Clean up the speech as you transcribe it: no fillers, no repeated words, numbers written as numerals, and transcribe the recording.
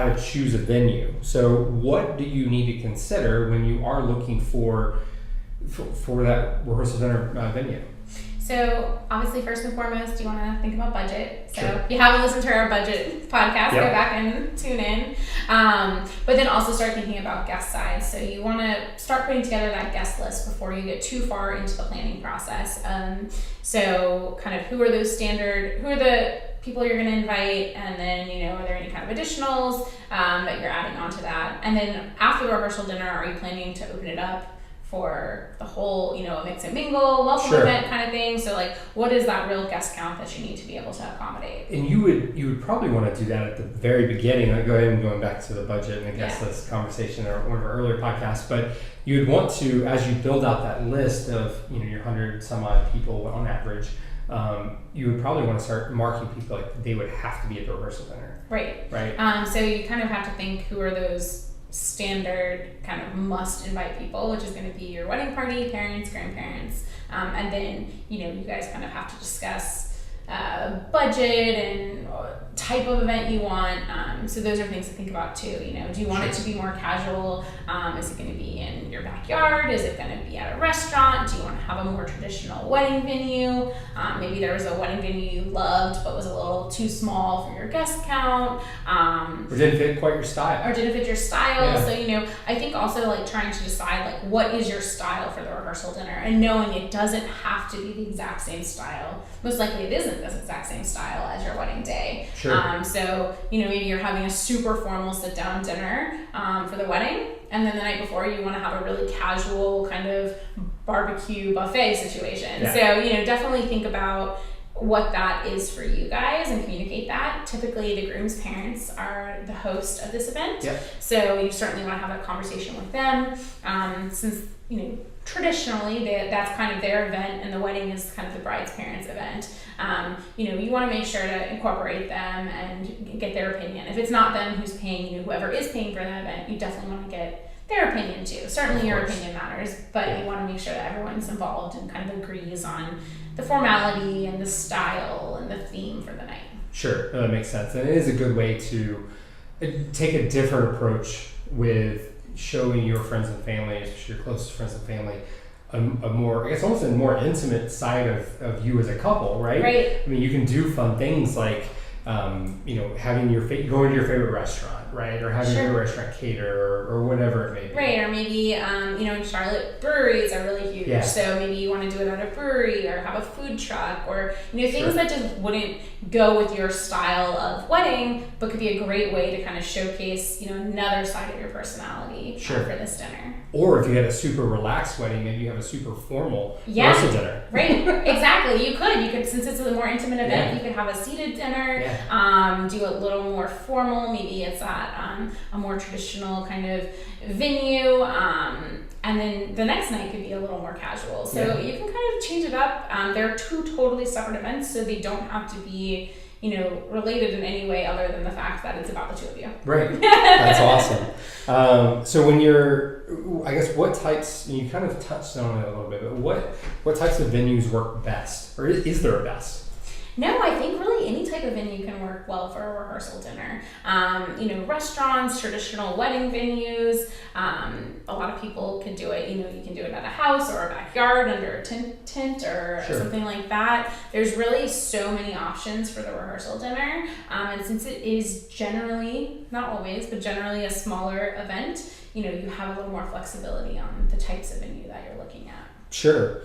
how to choose a venue. So what do you need to consider when you are looking for that rehearsal dinner venue? So obviously, first and foremost, you want to think about budget. So Sure. if you haven't listened to our budget podcast, Yep. go back and tune in. But then also start thinking about guest size. So you want to start putting together that guest list before you get too far into the planning process. So kind of who are the people you're going to invite, and then, are there any kind of additionals that you're adding onto that? And then after the rehearsal dinner, are you planning to open it up for the whole, a mix and mingle, welcome Sure. event kind of thing? So like, what is that real guest count that you need to be able to accommodate? And you would probably want to do that at the very beginning. Like, go ahead and going back to the budget and the guest list conversation or one of our earlier podcasts. But you would want to, as you build out that list of your 100 some odd people on average, you would probably want to start marking people like they would have to be at the rehearsal dinner. Right. Right. So you kind of have to think, who are those standard kind of must invite people, which is going to be your wedding party, parents, grandparents, and then you guys kind of have to discuss budget and type of event you want. So those are things to think about too. Do you want it to be more casual? Is it going to be in your backyard? Is it going to be at a restaurant? Do you want to have a more traditional wedding venue? Maybe there was a wedding venue you loved but was a little too small for your guest count. Or didn't fit quite your style. Yeah. So, I think also like trying to decide like what is your style for the rehearsal dinner, and knowing it doesn't have to be the exact same style. Most likely it isn't the exact same style as your wedding day. Sure. So, maybe you're having a super formal sit down dinner for the wedding, and then the night before you want to have a really casual kind of barbecue buffet situation. Yeah. So, definitely think about what that is for you guys and communicate that. Typically the groom's parents are the host of this event. Yep. So you certainly want to have a conversation with them, since traditionally that's kind of their event and the wedding is kind of the bride's parents' event. You want to make sure to incorporate them and get their opinion. If it's not them who's paying, whoever is paying for that event, you definitely want to get their opinion too. Certainly your opinion matters, but you want to make sure that everyone's involved and kind of agrees on the formality and the style and the theme for the night. Sure, that makes sense. And it is a good way to take a different approach with showing your friends and family, especially your closest friends and family, a more, I guess almost a more intimate side of you as a couple, right? Right. I mean, you can do fun things like, having going to your favorite restaurant, right? Or having your restaurant cater or whatever it may be. Right, or maybe, in Charlotte, breweries are really huge. Yeah. So maybe you want to do it at a brewery or have a food truck or, things that just wouldn't go with your style of wedding, but could be a great way to kind of showcase, another side of your personality for this dinner. Or if you had a super relaxed wedding, maybe you have a super formal rehearsal dinner. Right, exactly. You could, since it's a more intimate event, you could have a seated dinner, do a little more formal. Maybe it's at a more traditional kind of venue, and then the next night could be a little more casual. So you can kind of change it up. They're two totally separate events, so they don't have to be related in any way other than the fact that it's about the two of you. Right. That's awesome. So when I guess what types, you kind of touched on it a little bit, but what types of venues work best? Or is there a best? No, I think really any type of venue can work well for a rehearsal dinner. Restaurants, traditional wedding venues, a lot of people can do it. You can do it at a house or a backyard under a tent or something like that. There's really so many options for the rehearsal dinner. And since it is generally, not always, but generally a smaller event, you have a little more flexibility on the types of venue that you're looking at. Sure.